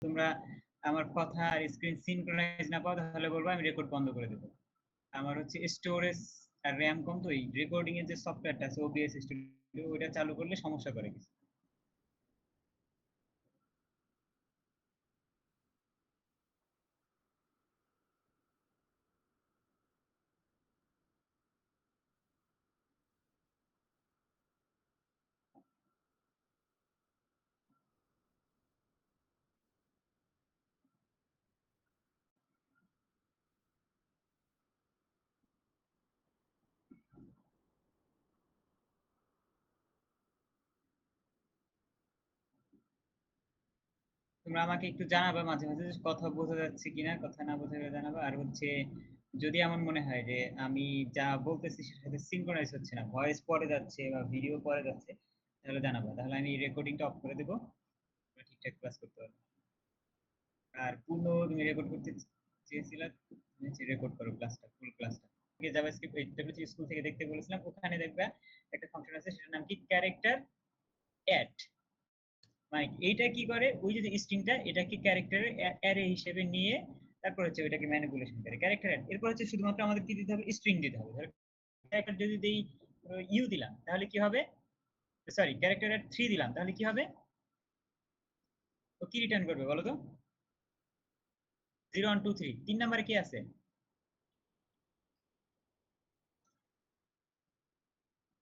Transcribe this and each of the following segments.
তোমরা আমার কথা আর স্ক্রিন সিনক্রোনাইজ না পাও তাহলে বলবো, আমি রেকর্ড বন্ধ করে দেবো। আমার হচ্ছে স্টোরেজ আর র‍্যাম কম, তো এই রেকর্ডিং এর যে সফটওয়্যারটা আছে ওবিএস স্টুডিও, ওটা চালু করলে সমস্যা করে কিছু। তোমরা আমাকে একটু জানাবে মাঝে মাঝে যে কথা বোঝা যাচ্ছে কিনা, কথা না বোঝা গেলে জানাবে। আর হচ্ছে যদি এমন মনে হয় যে আমি যা বলতেছি সেটার সাথে সিনক্রোনাইজ হচ্ছে না, ভয়েস পরে যাচ্ছে বা ভিডিও পরে যাচ্ছে, তাহলে জানাবে, তাহলে আমি রেকর্ডিংটা অফ করে দেবো, তোমরা ঠিকঠাক ক্লাস করতে পারবে। আর পূর্ণ তুমি রেকর্ড করতে চেয়েছিলে, রেকর্ড করো ক্লাসটা, ফুল ক্লাসটা। জাভাস্ক্রিপ্ট এইচটিএমএল স্কুল থেকে দেখতে বলেছিলাম, ওখানে দেখবা একটা ফাংশন আছে, সেটার নাম কি ক্যারেক্টার অ্যাড। মানে এইটা কি করে, ওই যে স্ট্রিংটা এটাকে ক্যারেক্টারের অ্যারে হিসেবে নিয়ে তারপর হচ্ছে ওইটাকে ম্যানিপুলেশন করে ক্যারেক্টার অ্যাড। এরপর হচ্ছে শুধুমাত্র আমাদের কি দিতে হবে, স্ট্রিং দিতে হবে। ধরো ক্যারেক্টার যদি দেই ইউ দিলাম তাহলে কি হবে, সরি ক্যারেক্টার অ্যাড 3 দিলাম তাহলে কি হবে, ও কি রিটার্ন করবে বলো তো? 0 1 2 3, 3 নম্বরে কি আছে?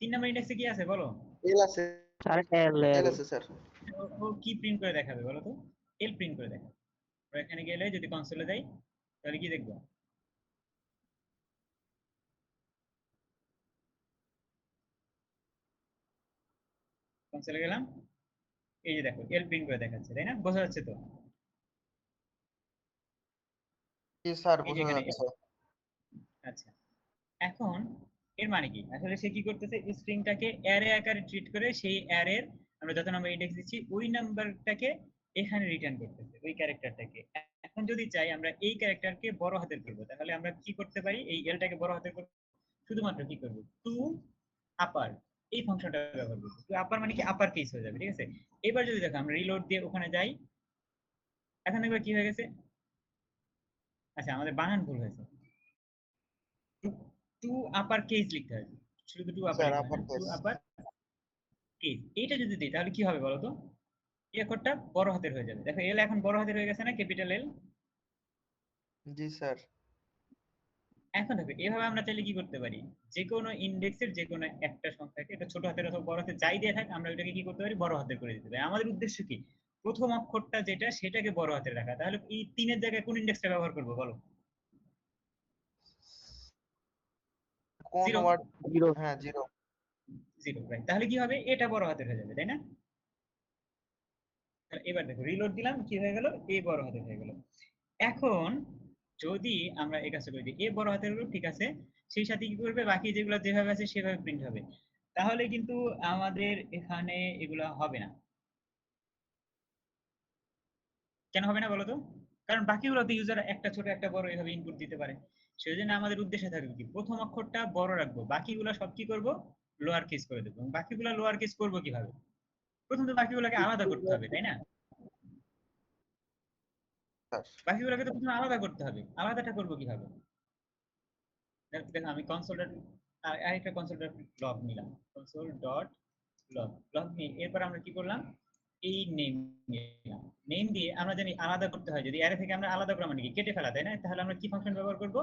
3 নম্বর ইন্ডেক্সে কি আছে বলো? এল আছে স্যার এল এল এল আছে স্যার। ও কি প্রিন্ট করে দেখাবে বলো তো? এল প্রিন্ট করে দেখাবে। তো এখানে গেলে যদি কনসোলে যাই তাহলে কি দেখবো, কনসোলে গেলাম, এই যে দেখো এল প্রিন্ট করে দেখাচ্ছে, তাই না? বোঝা যাচ্ছে তো? জি স্যার, এই যে বোঝা এখানে যাচ্ছে। আচ্ছা, এখন এর মানে কি, আসলে সে কি করতেছে, স্ট্রিংটাকে অ্যারে আকারে ট্রিট করে সেই অ্যারের আমরা যত নাম্বার ইন্ডেক্স দিচ্ছি ওই নাম্বারটাকে এখানে রিটার্ন করতেছে, ওই ক্যারেক্টারটাকে। এখন যদি চাই আমরা এই ক্যারেক্টারকে বড় হাতের করব, তাহলে আমরা কি করতে পারি, এই এলটাকে বড় হাতের করব, শুধুমাত্র কি করব, টু আপার, এই ফাংশনটা ব্যবহার করব। টু আপার মানে কি, আপার কেস হয়ে যাবে, ঠিক আছে? এবার যদি দেখো আমরা রিলোড দিয়ে ওখানে যাই, এখন দেখবে কি হয়ে গেছে, আচ্ছা আমাদের বানান ভুল হয়েছে, টু আপার কেস লিখতে হবে, শুধু টু আপার স্যার লিখতে হয় আপার না, টু কেস। Upper case. এইটা যদি দিই তাহলে কি হবে বলতো, এই অক্ষরটা বড় হাতের হয়ে যাবে। দেখো এল এখন বড় হাতের হয়ে গেছে না, ক্যাপিটাল এল। জি স্যার। এখন দেখো এভাবে আমরা চাইলে কি করতে পারি, যে কোনো ইন্ডেক্সের যে কোনো একটা সংখ্যাকে, এটা ছোট হাতের অথবা বড় হাতের যাই দিয়ে থাকে, আমরা ওইটাকে কি করতে পারি, বড় হাতের করে দিতে পারি। আমাদের উদ্দেশ্য কি, প্রথম অক্ষরটা যেটা সেটাকে বড় হাতের রাখা। তাহলে এই তিনের জায়গায় কোন ইন্ডেক্সটা ব্যবহার করবো বলো? কোন জিরো। ওয়ার্ড? জিরো। হ্যাঁ, জিরো। Zero, right. তাহলে কি হবে, এটা বড় হাতের হয়ে যাবে, তাই না? এবার দেখো রিলোড দিলাম, কি হয়ে গেল, এ বড় হাতের হয়ে গেল। এখন যদি আমরা এই কাজটা করে দিই, এ বড় হাতের হলো, ঠিক আছে, সেই সাথে কি করবে, বাকি যেগুলো যেভাবে আছে সেভাবে প্রিন্ট হবে। তাহলে কিন্তু আমাদের এখানে এগুলা হবে না। কেন হবে না বলো তো? কারণ বাকিগুলোতে ইউজার একটা ছোট একটা বড় এভাবে ইনপুট দিতে পারে। সেই জন্য আমাদের উদ্দেশ্য থাকবে কি, প্রথম অক্ষরটা বড় রাখবো, বাকিগুলো সব কি করব, লোয়ার কেস করে দেবো। বাকিগুলো লোয়ার কেস করবো কিভাবে, প্রথম তো বাকিগুলোকে আলাদা করতে হবে, তাই না? স্যার বাকিগুলোকে তো প্রথমে আলাদা করতে হবে, আলাদাটা করবো কিভাবে? দেখো আমি কনসোল ডট, আরেকটা কনসোল ডট লগ নিলাম, কনসোল ডট লগ, লগ নিয়ে এরপর আমরা কি করলাম, এই নেম নিলাম। নেম দিয়ে আমরা জানি আলাদা করতে হয়, যদি অ্যারে থেকে আমরা আলাদা করা মানে কি, কেটে ফেলা, তাই না? তাহলে আমরা কি ফাংশন ব্যবহার করব,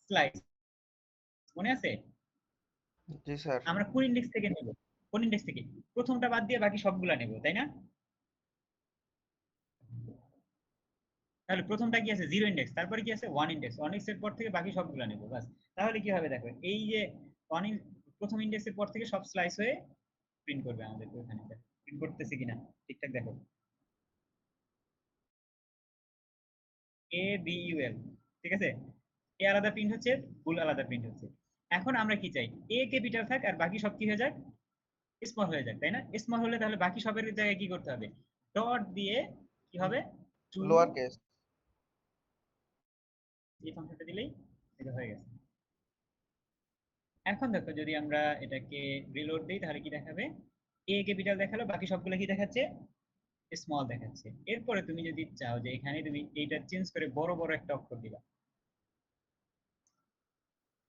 স্লাইস, মনে আছে? জি স্যার। আমরা কোন ইন্ডেক্স থেকে নেব, কোন ইন্ডেক্স থেকে, প্রথমটা বাদ দিয়ে বাকি সবগুলা নেব, তাই না? তাহলে প্রথমটা কি আছে, জিরো ইন্ডেক্স, তারপরে কি আছে, ওয়ান ইন্ডেক্স, ওয়ান ইন্ডেক্সের পর থেকে বাকি সবগুলা নেব, বাস। তাহলে কি হবে দেখো, এই যে ওয়ান, প্রথম ইন্ডেক্সের পর থেকে সব স্লাইস হয়ে প্রিন্ট করবে আমাদের ওখানে, প্রিন্ট করতেছে কিনা ঠিকঠাক দেখো, এ বি ইউ এল, ঠিক আছে? এ আলাদা প্রিন্ট হচ্ছে, ফুল আলাদা প্রিন্ট হচ্ছে। এখন আমরা কি চাই, এ ক্যাপিটাল থাক আর বাকি সব কি হয়ে যাক, স্মল হয়ে যাক, তাই না? স্মল হলে তাহলে বাকি সবের জায়গায় কি করতে হবে, ডট দিয়ে কি হবে, টু, লোয়ার কেস। এই ফাংশনটা দিলেই এটা হয়ে গেছে। এখন দেখো যদি আমরা এটাকে রিলোড দিই তাহলে কি দেখাবে, এ ক্যাপিটাল দেখালো, বাকি সবগুলো কি দেখাচ্ছে, স্মল দেখাচ্ছে। এরপরে তুমি যদি চাও যে এখানে তুমি এইটা চেঞ্জ করে বড় বড় একটা অক্ষর দিবা,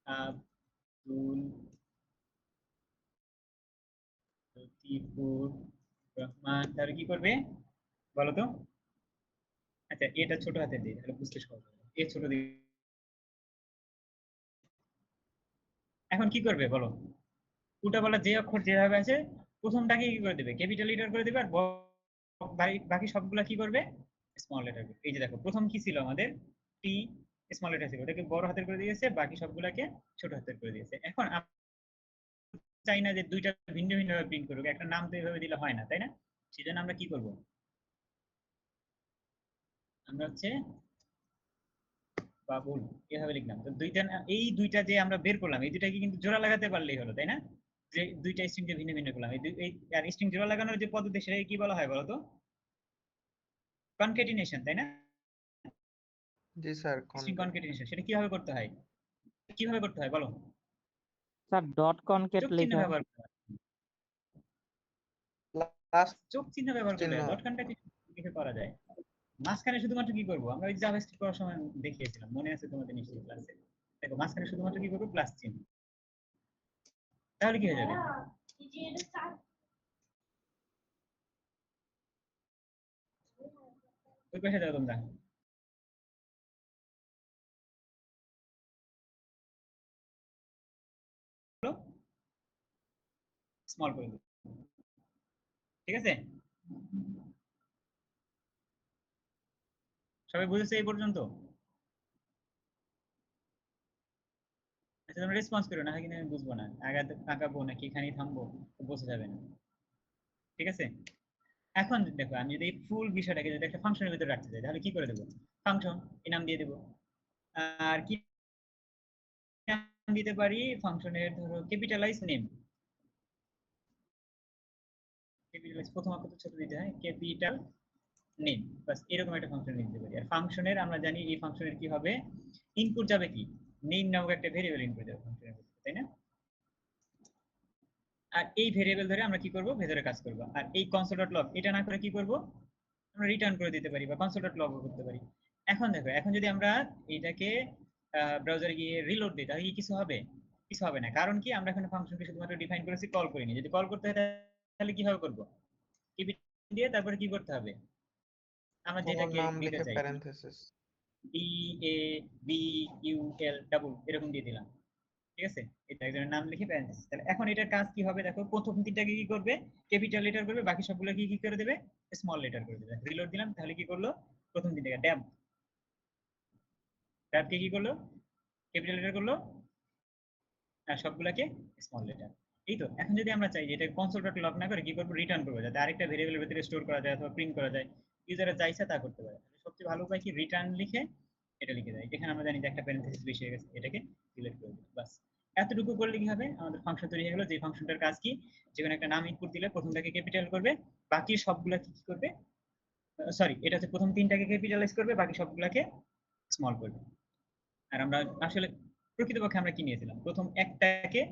আব্দুল লতিফুর রহমান, তাহলে কি করবে বলো তো? আচ্ছা, এটা ছোট হাতে দিই তাহলে বুঝতে সহজ হবে, এ ছোট দিই। এখন কি করবে বলো? উল্টাপাল্টা যে অক্ষর যেভাবে আছে প্রথমটাকে কি করে দেবে, ক্যাপিটাল লেটার করে দেবে, আর বাকি সবগুলা কি করবে, স্মল লেটার। এই যে দেখো প্রথম কি ছিল আমাদের, টি, স্মল লেটার ছিল, ওটাকে বড় হাতের করে দিয়েছে, বাকি সবগুলাকে ছোট হাতের করে দিয়েছে। এখন আমরা চাই না যে দুইটা ভিন্ন ভিন্ন ভাবে প্রিন্ট করুক, একটা নাম তো এইভাবে দিলে হয় না, তাই না? সেজন্য আমরা কি করব, আমরা হচ্ছে বাবুল এভাবে লিখলাম। তো দুইটা এই দুইটা যে আমরা বের করলাম, এই দুইটাকে কিন্তু জোড়া লাগাতে পারলেই হলো, তাই না? যে দুইটা স্ট্রিংকে ভিন্ন ভিন্ন করলাম, এই আর স্ট্রিং জোড়া লাগানোর যে পদ্ধতি সেটাকে কি বলা হয় বলতো? কনকেটিনেশন, তাই না? জি স্যার, স্ট্রিং কনকেটিনেশন, সেটা কিভাবে করতে হয়, কিভাবে করতে হয় বলো? স্যার ডট কনকেট চোখ চিহ্ন লেখা। ব্যবহার করতে হয়। প্লাস চোখ চিহ্ন ব্যবহার করতে চিহ্ন। হয়, ডট কনকেটিনেশন লিখে করা যায়। মাঝখানে শুধুমাত্র কি করবো, আমরা ওই জাভাস্ক্রিপ্ট করার সময় দেখিয়েছিলাম, মনে আছে তোমাদের নিশ্চয়ই ক্লাসে। দেখো মাঝখানে শুধুমাত্র কি করবো, প্লাস চিহ্ন, তাহলে কি হয়ে যাবে? ওই পাশে যাও তোমরা, স্মল করে দিও, ঠিক আছে? সবাই বুঝেছে এই পর্যন্ত? আচ্ছা তোমরা রেসপন্স করো না, হয় কিন্তু আমি বুঝবো না, আগাতে আঁকাবো নাকি এখানেই থামবো, বোঝা যাবে না, ঠিক আছে? এখন দেখো আমি যদি ফুল বিষয়টাকে যদি একটা ফাংশনের ভিতরে রাখতে চাই, তাহলে কি করে দেবো, ফাংশন এই নাম দিয়ে দেবো। আর কি নাম দিতে পারি ফাংশনের, ধরো ক্যাপিটালাইজ নেম, ক্যাপিটালাইজ প্রথম অক্ষর তো ছোট দিতে হয়, ক্যাপিটাল নেম, বাস এরকম একটা ফাংশন দিতে পারি। আর ফাংশনের আমরা জানি এই ফাংশনের কি হবে, ইনপুট যাবে কি, নেম নামক একটা ভেরিয়েবল ইনপুট যাবে ফাংশনের ভিতরে, তাই না? আর এই ভেরিয়েবল ধরে আমরা কি করব, ভেতরে কাজ করব। আর এই কনসোল ডট লগ এটা না করে কি করব, আমরা রিটার্ন করে দিতে পারি বা কনসোল ডট লগ করতে পারি। এখন দেখো, এখন যদি আমরা এটাকে ব্রাউজারে গিয়ে রিলোড দিই, তাহলে কি কিছু হবে? কিছু হবে না, কারণ কি আমরা এখানে ফাংশনকে শুধুমাত্র ডিফাইন করেছি, কল করিনি। যদি কল করতে হয় তাহলে কিভাবে করব, কি দিয়ে তারপরে কি করতে হবে, আমরা তোমার যেটাকে নাম দিতে লিখে চাই, parenthesis. D A B U L double এরকম দিয়ে দিলাম, ঠিক আছে? এটা একজনের নাম লিখে প্যারেন্থেসিস। তাহলে এখন এটার কাজ কি হবে দেখো, প্রথম তিনটাকে কি করবে, ক্যাপিটাল লেটার করবে, বাকি সবগুলো কি কি করে দেবে, স্মল লেটার করে দেবে। রিলোড দিলাম, তাহলে কি করলো, প্রথম তিনটাকে ড্যাব, ড্যাবকে কি করলো, ক্যাপিটাল লেটার করলো, আর সবগুলাকে স্মল লেটার। এই তো, এখন যদি আমরা চাই যে এটা কনসোল ডট লগ না করে কি করবো, রিটার্ন করবো, যাতে আরেকটা ভেরিয়েবলের ভিতরে স্টোর করা যায় অথবা প্রিন্ট করা যায়, ইউজাররা যা ইচ্ছা তা করতে পারে। সবচেয়ে ভালো উপায় কি, রিটার্ন লিখে এটা লিখে দেয়। এখানে আমরা জানি যে একটা প্যারেনথেসিস বেশি হয়ে গেছে, এটাকে ডিলিট করে দিই, বাস। এতটুকু করলে কি হবে, আমাদের ফাংশন তৈরি হয়ে গেল। যে ফাংশনটার কাজ কি, যেকোনো একটা নাম ইনপুট দিলে প্রথমটাকে ক্যাপিটাল করবে, বাকি সবগুলা কি কি করবে, সরি এটা হচ্ছে প্রথম তিনটাকে ক্যাপিটালাইজ করবে, বাকি সবগুলাকে স্মল করবে। আর আমরা আসলে প্রকৃতপক্ষে আমরা কি নিয়েছিলাম, প্রথম একটাকে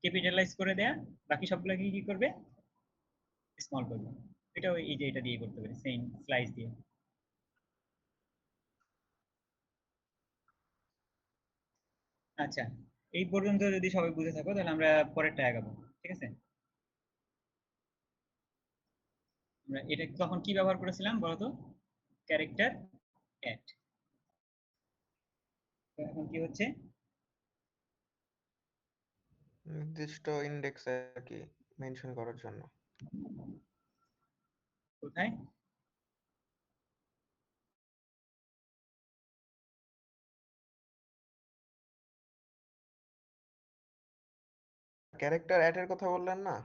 ক্যাপিটালাইজ করে দেয়া, বাকি সবগুলোকে কি করবে, স্মল করবে। এটাও এই যে এটা দিয়ে করতে পারি, সেম স্লাইস দিয়ে। আচ্ছা, এই পর্যন্ত যদি সবাই বুঝে থাকো তাহলে আমরা পরেরটা আগাবো, ঠিক আছে? আমরা এটা তখন কি ব্যবহার করেছিলাম বলতো, ক্যারেক্টার অ্যাড। এখন কি হচ্ছে, নির্দিষ্ট ইন্ডেক্স আর কি মেনশন করার জন্য। কোথায়, ক্যারেক্টার অ্যাড এর কথা বললেন না?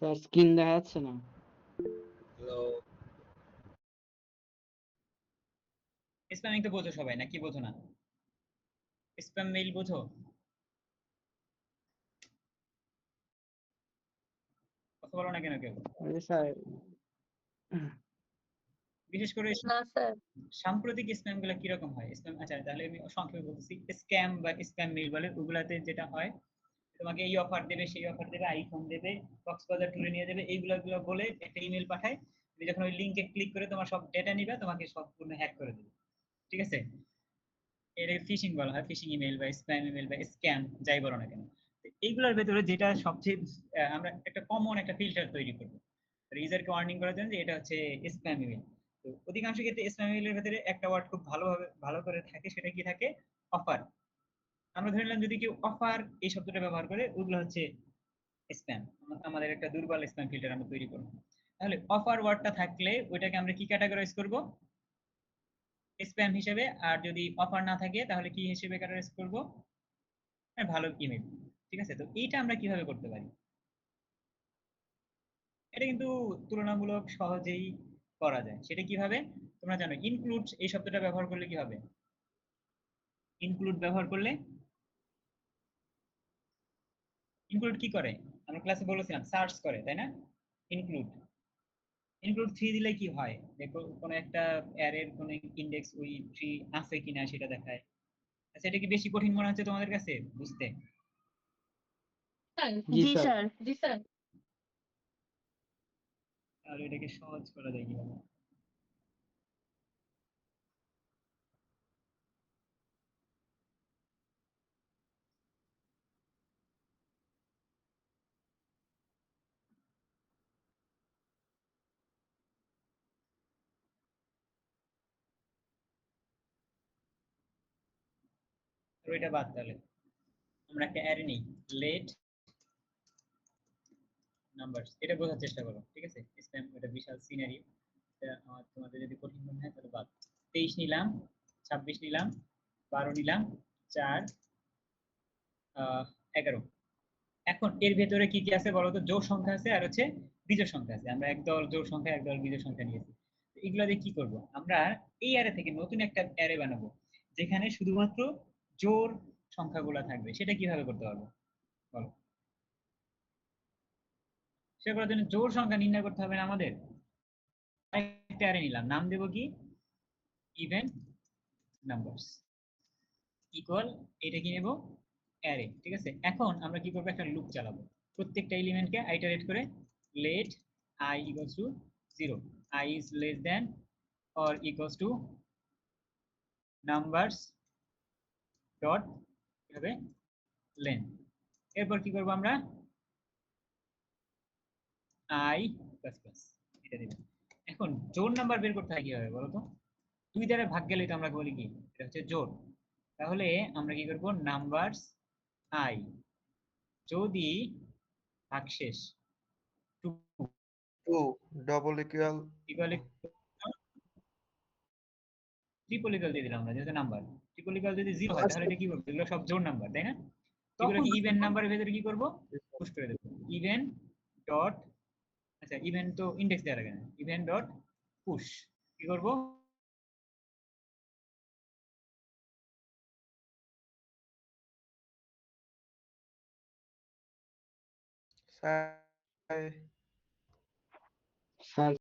স্যার স্ক্রিন দেখা যাচ্ছে না। হ্যালো। স্প্যামিং তো বোঝো সবাই, নাকি বোঝো না? স্প্যাম মেইল বোঝো? কথা বলো না কেন কেউ? স্যার বিশেষ করে না স্যার। সাম্প্রতিক স্প্যাম গুলো কিরকম হয়? স্প্যাম, আচ্ছা তাহলে আমি সংক্ষেপে বলতেছি। স্ক্যাম বা স্প্যাম মেইল বলে ওগুলাতে যেটা হয়, তোমাকে এই অফার দেবে, সেই অফার দেবে, আইফোন দেবে, কক্সবাজার ট্যুরে নিয়ে যাবে, এইগুলো বলে একটা ইমেল পাঠায়। তুমি যখন ওই লিংকে ক্লিক করে তোমার সব ডেটা নিবে, তোমাকে সম্পূর্ণ হ্যাক করে দেবে। ঠিক আছে? এটাকে ফিশিং বলা হয়, ফিশিং ইমেল বা স্প্যাম ইমেল বা স্ক্যাম, যাই বলো না কেন। তো এইগুলোর ভেতরে যেটা সবচেয়ে আমরা একটা কমন একটা ফিল্টার তৈরি করবো ইউজারকে ওয়ার্নিং করার জন্য যে এটা হচ্ছে স্প্যাম ইমেল। তো অধিকাংশ ক্ষেত্রে স্প্যাম ইমেলের ভেতরে একটা ওয়ার্ড খুব ভালো করে থাকে, সেটা কি থাকে? অফার। আমরা ধরে নিলাম যদি কেউ অফার এই শব্দটা ব্যবহার করে, ওগুলো হচ্ছে স্প্যাম। আমাদের একটা দুর্বল স্প্যাম ফিল্টার আমরা তৈরি করবো। তাহলে অফার ওয়ার্ডটা থাকলে ওইটাকে আমরা কি ক্যাটাগরাইজ করব? স্প্যাম হিসেবে। আর যদি অফার না থাকে তাহলে কি হিসেবে ক্যাটাগরাইজ করব? ভালো ইমেল। ঠিক আছে? তো এইটা আমরা কিভাবে করতে পারি? এটা কিন্তু তুলনামূলক সহজেই করা যায়। সেটা কিভাবে? তোমরা জানো ইনক্লুড এই শব্দটা ব্যবহার করলে কি হবে? ইনক্লুড ব্যবহার করলে ইনক্লুড কি করে? আমরা ক্লাসে বলেছিলাম সার্চ করে, তাই না? ইনক্লুড ইনক্লুড থ্রি দিলে কি হয়? দেখো কোন একটা অ্যারের কোন ইন্ডেক্স ওই থ্রি আছে কিনা সেটা দেখায়। আচ্ছা, এটা কি বেশি কঠিন মনে হচ্ছে তোমাদের কাছে বুঝতে? জি জি স্যার। স্যার। জি স্যার। তাহলে এটাকে সহজ করা যায় কিভাবে? তো এটা বাদ, তাহলে আমরা একটা অ্যারে নেই, লেট নাম্বারস, এটা বোঝার চেষ্টা করো। ঠিক আছে? স্প্যাম এটা বিশাল সিনারি, এটা তোমাদের যদি কঠিন মনে হয় তাহলে বাদ। 23 নিলাম, 26 নিলাম, 12 নিলাম, 4 11। এখন এর ভেতরে কি কি আছে বলতো? জোড় সংখ্যা আছে আর হচ্ছে বিজোড় সংখ্যা আছে। আমরা একদল জোড় সংখ্যা, একদল বিজোড় সংখ্যা নিয়েছি। তো এগুলা দিয়ে কি করব? আমরা এই অ্যারে থেকে নতুন একটা অ্যারে বানাবো, যেখানে শুধুমাত্র জোড় সংখ্যাগুলো থাকবে। সেটা কিভাবে করতে পারবো বলো? সেটা করার জন্য জোড় সংখ্যা নির্ণয় করতে হবে না আমাদের? একটা অ্যারে নিলাম, নাম দেব কি? ইভেন নাম্বারস ইকুয়াল, এটা কি নেব? অ্যারে। ঠিক আছে? এখন আমরা কি করবো? একটা লুপ চালাবো, প্রত্যেকটা এলিমেন্টকে আইটারেট করে। Let I equals to 0, I is less than or equals to numbers dot হবে লেন। এরপর কি করবো আমরা? I প্লাস প্লাস, এটা দিব। এখন জোড় নাম্বার বের করতে হয় কিভাবে বলো তো? 2 দ্বারা ভাগ গেলেই তো আমরা বলি কি এটা হচ্ছে জোড়। তাহলে আমরা কি করব? নাম্বারস I যদি ভাগশেষ 2 2 double equal equal triple equal দিয়ে দিলাম আমরা, যেহেতু নাম্বার ট্রিপল ইকুয়াল যদি 0 হয় তাহলে এটা কি করবে? এগুলো সব জোড় নাম্বার, তাই না? এগুলো কি ইভেন নাম্বারের ভেতরে কি করব? পুশ করে দেব। ইভেন ডট, আচ্ছা ইভেন তো ইনডেক্স দেওয়ার আগে না, ইভেন ডট পুশ কি করব? Sir sir